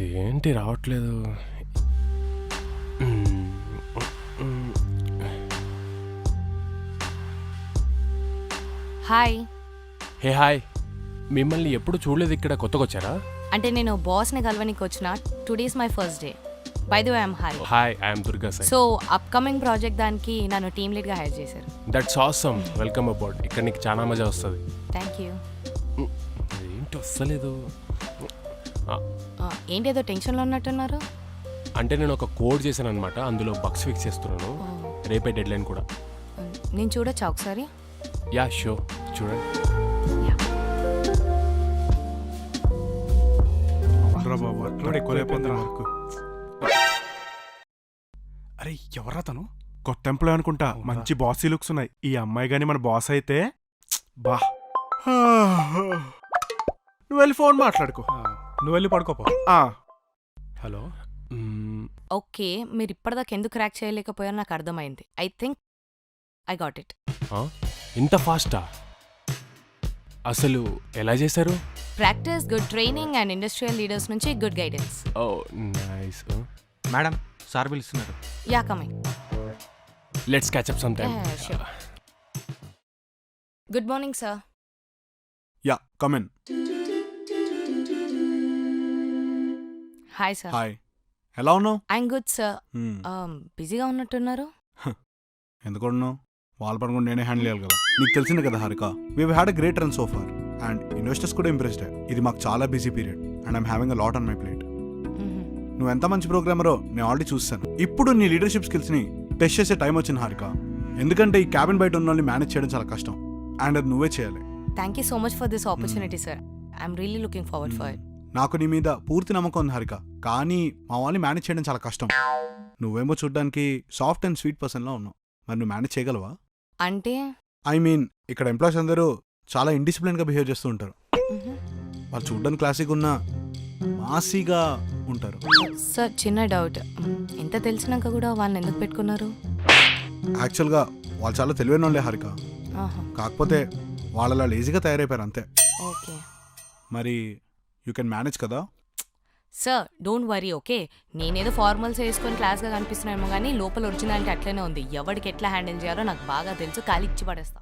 ఇదేంటి రావట్లేదు. Hi. Hey hi, మిమ్మల్ని ఎప్పుడు చూడలేదు. ఇక్కడ కొత్తగా వచ్చారా? అంటే నేను బాస్ని కలవనికి వచ్చిన. Today's my first day. By the way I'm hi. Hi, I'm Durga sir. So upcoming project దానికి నన్ను టీమ్ లీడ్గా హైర్ చేశారు. That's awesome. Welcome about. ఇక్కడ నీకు చాలా మజా వస్తుంది. Thank you. ఏంటి వస్తలేదు? ఏంటి ఏదో టెన్షన్లో ఉన్నట్టున్నారు? అంటే నేను ఒక కోడ్ చేశాను అనమాట, అందులో బగ్స్ ఫిక్స్ చేస్తున్నాను. రేపే డెడ్ లైన్ కూడా. నేను చూడొచ్చా ఒకసారి? యా షో, చూడండి. అరే ఎవరా తను? కొత్త ఎంప్లాయ్ అనుకుంటా. మంచి బాసీ లుక్స్ ఉన్నాయి. ఈ అమ్మాయి గాని మన బాస్ అయితే బా. నువ్వు వెళ్ళి ఫోన్ మాట్లాడుకో. నువ్వు వెళ్ళి పడుకోపో. హలో. ఓకే, మీరు ఇప్పటిదాకా ఎందుకు క్రాక్ చేయలేకపోయారో నాకు అర్థమైంది. I think I got it. ఇంత ఫాస్టా? అసలు ఎలా చేశారు? Practice, good training and industrial leaders నుంచి గుడ్ గైడెన్స్. ఓ నైస్. మేడం, సార్ పిలుస్తున్నారు. Yeah coming. Let's catch up some time. Good morning sir. Yeah come in. Hi sir. Hi, ఎలా ఉన్నావు? I'm good sir. బిజీగా ఉన్నట్టున్నారు. ఎందుకున్నావు? వాళ్ళ పని కూడా నేనే హ్యాండిల్ చేయాలి కదా. నీకు తెలిసిందే కదా Harika, we had a great run so far and investors కూడా ఇంప్రెస్డ్. ఇది మాకు చాలా busy period and I'm having a lot on my plate. నువ్వు ఎంత మంచి ప్రోగ్రామరో నేను ఆల్రెడీ చూస్తాను. ఇప్పుడు నీ లీడర్షిప్ స్కిల్స్ ని టెస్ట్ చేసే టైం వచ్చింది హారిక. ఎందుకంటే ఈ క్యాబిన్ బయట ఉన్న వాళ్ళని మేనేజ్ చేయడం చాలా కష్టం అండ్ అది నువ్వే చేయాలి. Thank you so much for this opportunity sir. I'm really looking forward for it. నాకు నీ మీద పూర్తి నమ్మకం ఉంది హారిక, కానీ మా వాళ్ళని మేనేజ్ చేయడం చాలా కష్టం. నువ్వేమో చూడడానికి సాఫ్ట్ అండ్ స్వీట్ పర్సన్లా ఉన్నావు. మరి నువ్వు మేనేజ్ చేయగలవా? అంటే ఐ మీన్ ఇక్కడ ఎంప్లాయీస్ అందరూ చాలా ఇండిసిప్లిన్గా బిహేవ్ చేస్తూ ఉంటారు. వాళ్ళు చూడడానికి క్లాసిక్ ఉన్న మాసీగా ఉంటారు. సార్ చిన్న డౌట్, ఎంత తెలిసినాక కూడా వాళ్ళని ఎందుకు పెట్టుకున్నారు? యాక్చువల్గా వాళ్ళు చాలా తెలివైన వాళ్ళే హారిక, కాకపోతే వాళ్ళలా లేజీగా తయారైపోయారు అంతే. ఓకే, మరి యూ కెన్ మేనేజ్ కదా? Sir don't worry. ఓకే, నేనేదో ఫార్మల్స్ వేసుకొని క్లాస్గా కనిపిస్తున్నాయేమో కానీ లోపల ఒరిజినాలిటీ అట్లనే ఉంది. ఎవరికి ఎట్లా హ్యాండిల్ చేయాలో నాకు బాగా తెలుసు. ఖాళీ ఇచ్చి పడేస్తా.